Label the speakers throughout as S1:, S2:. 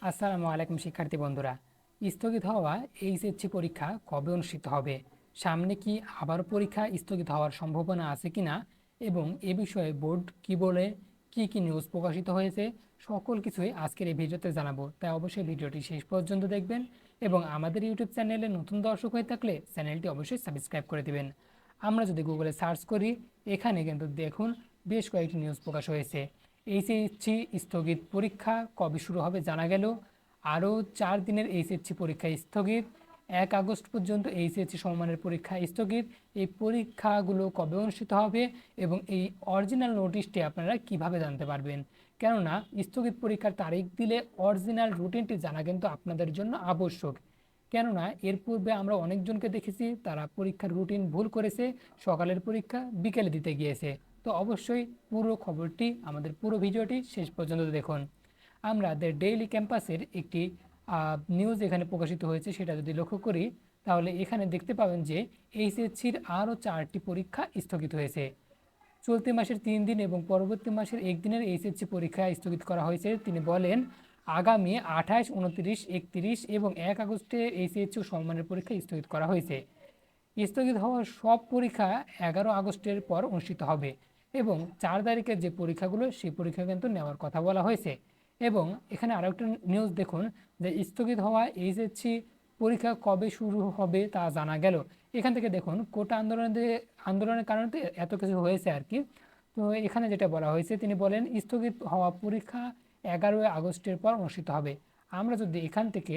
S1: আসসালামু আলাইকুম শিক্ষার্থী বন্ধুরা। স্থগিত হওয়া এইচএসসি পরীক্ষা কবে অনুষ্ঠিত হবে, সামনে কি আবার পরীক্ষা স্থগিত হওয়ার সম্ভাবনা আছে কিনা এবং এ বিষয়ে বোর্ড কি বলে, কি নিউজ প্রকাশিত হয়েছে, সকল কিছুই আজকের এই ভিডিওতে জানাবো। তাই অবশ্যই ভিডিওটি শেষ পর্যন্ত দেখবেন এবং আমাদের ইউটিউব চ্যানেলে নতুন দর্শক হয়ে থাকলে চ্যানেলটি অবশ্যই সাবস্ক্রাইব করে দিবেন। আমরা যদি গুগলে সার্চ করি, এখানে কিন্তু দেখুন বেশ কয়েকটি নিউজ প্রকাশ হয়েছে। এইচএসসি স্থগিত, পরীক্ষা কবে শুরু হবে জানা গেল। আরও 4 দিনের এইচএসসি পরীক্ষা স্থগিত। 1 আগস্ট পর্যন্ত এইচএসসি সমমানের পরীক্ষা স্থগিত। এই পরীক্ষাগুলো কবে অনুষ্ঠিত হবে এবং এই অরিজিনাল নোটিশটি আপনারা কিভাবে জানতে পারবেন, কেননা স্থগিত পরীক্ষার তারিখ দিলে অরিজিনাল রুটিনটি জানা কিন্তু আপনাদের জন্য আবশ্যক। কেননা এর পূর্বে আমরা অনেকজনকে দেখেছি তারা পরীক্ষার রুটিন ভুল করেছে, সকালের পরীক্ষা বিকেলে দিতে গিয়েছে। তো অবশ্যই পুরো খবরটি, আমাদের পুরো ভিডিওটি শেষ পর্যন্ত দেখুন। আমাদের ডেইলি ক্যাম্পাসের একটি নিউজ এখানে প্রকাশিত হয়েছে, সেটা যদি লক্ষ্য করি তাহলে এখানে দেখতে পাবেন যে এইচএসসির আরও 4টি পরীক্ষা স্থগিত হয়েছে। চলতি মাসের 3 দিন এবং পরবর্তী মাসের 1 দিনের এইচএসসি পরীক্ষা স্থগিত করা হয়েছে। তিনি বলেন, আগামী 28, 29, 31 এবং 1 আগস্টে এইচএসসি সমমানের পরীক্ষা স্থগিত করা হয়েছে। স্থগিত হওয়া সব পরীক্ষা 11 আগস্টের পর অনুষ্ঠিত হবে এবং 4 তারিখের যে পরীক্ষাগুলো সেই পরীক্ষা কিন্তু নেওয়ার কথা বলা হয়েছে। এবং এখানে আরও একটা নিউজ দেখুন যে স্থগিত হওয়া এইচএসসি পরীক্ষা কবে শুরু হবে তা জানা গেল। এখান থেকে দেখুন কোটা আন্দোলনের কারণে তো এত কিছু হয়েছে আর কি। তো এখানে যেটা বলা হয়েছে, তিনি বলেন স্থগিত হওয়া পরীক্ষা 11 আগস্টের পর অনুষ্ঠিত হবে। আমরা যদি এখান থেকে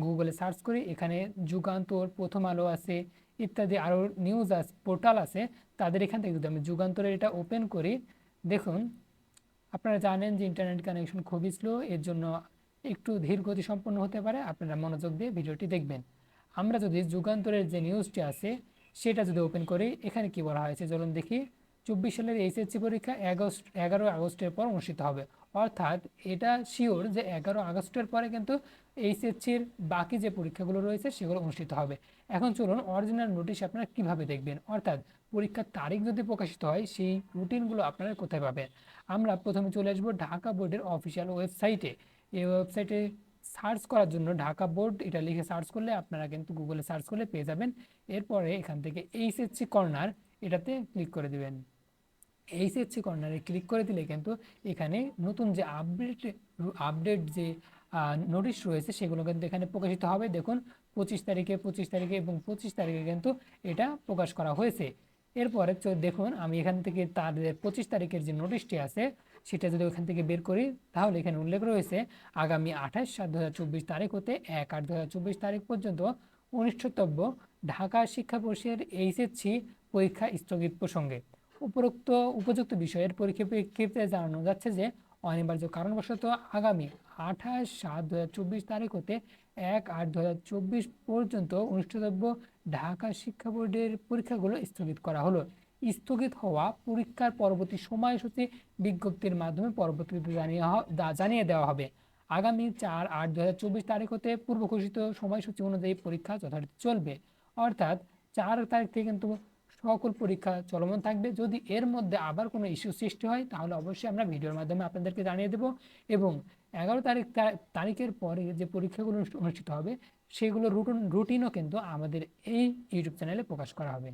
S1: গুগলে সার্চ করি, এখানে যুগান্তর, প্রথম আলো আছে, ইত্যাদি আরও নিউজ পোর্টাল আছে। তাদের এখান থেকে যদি আমি যুগান্তরের এটা ওপেন করি, দেখুন আপনারা জানেন যে ইন্টারনেট কানেকশন খুবই স্লো, এর জন্য একটু ধীর গতি সম্পন্ন হতে পারে। আপনারা মনোযোগ দিয়ে ভিডিওটি দেখবেন। আমরা যদি যুগান্তরের যে নিউজটি আছে সেটা যদি ওপেন করি, এখানে কি বলা হয়েছে চলুন দেখি। 24 সালের এইচএসসি পরীক্ষা 11 আগস্টের পর অনুষ্ঠিত হবে। অর্থাৎ এটা শিওর যে 11 আগস্টের পরে কিন্তু এইচএসসির বাকি যে পরীক্ষাগুলো রয়েছে সেগুলো অনুষ্ঠিত হবে। এখন চলুন অরিজিনাল নোটিশ আপনারা কিভাবে দেখবেন, অর্থাৎ পরীক্ষার তারিখ যদি প্রকাশিত হয় সেই রুটিনগুলো আপনারা কোথায় পাবেন। আমরা প্রথমে চলে আসবো ঢাকা বোর্ডের অফিসিয়াল ওয়েবসাইটে। এই ওয়েবসাইটে সার্চ করার জন্য ঢাকা বোর্ড এটা লিখে সার্চ করলে আপনারা কিন্তু গুগলে সার্চ করলে পেয়ে যাবেন। এরপরে এখান থেকে এইচএসসি কর্নার এটাতে ক্লিক করে দিবেন। এইচএসসি কর্নারে ক্লিক করে দিলে কিন্তু এখানে নতুন যে আপডেট যে নোটিশ রয়েছে সেগুলো কিন্তু এখানে প্রকাশিত হবে। দেখুন 25 তারিখে এবং 25 তারিখে কিন্তু এটা প্রকাশ করা হয়েছে। এরপরে দেখুন আমি এখান থেকে তাদের 25 তারিখের যে নোটিশটি আছে সেটা যদি ওখান থেকে বের করি, তাহলে এখানে উল্লেখ রয়েছে আগামী 28/7/2024 তারিখ হতে 1/8/2024 তারিখ পর্যন্ত অনুষ্ঠিতব্য ঢাকা শিক্ষা পরিষদের এইচএসসি পরীক্ষা স্থগিত প্রসঙ্গে উপযুক্ত বিষয়ের পরিপ্রেক্ষিতে জানানো যাচ্ছে যে অনিবার্য কারণবশত আগামী 28/7/2024 তারিখ হতে 1/8/2024 পর্যন্ত অনুষ্ঠিতব্য ঢাকা শিক্ষা বোর্ডের পরীক্ষাগুলো স্থগিত করা হলো। স্থগিত হওয়া পরীক্ষার পরবর্তী সময়সূচি বিজ্ঞপ্তির মাধ্যমে পরবর্তীতে জানিয়ে দেওয়া হবে। আগামী 4/8/2024 তারিখ হতে পূর্ব ঘোষিত সময়সূচি অনুযায়ী পরীক্ষা যথারীতি চলবে। অর্থাৎ 4 তারিখ থেকে কিন্তু সকল পরীক্ষা চলমান থাকবে। যদি এর মধ্যে আবার কোনো ইস্যু সৃষ্টি হয় তাহলে অবশ্যই আমরা ভিডিওর মাধ্যমে আপনাদেরকে জানিয়ে দেব এবং 11 তারিখের পরে যে পরীক্ষাগুলো অনুষ্ঠিত হবে সেগুলো রুটিনও কিন্তু আমাদের এই ইউটিউব চ্যানেলে প্রকাশ করা হবে।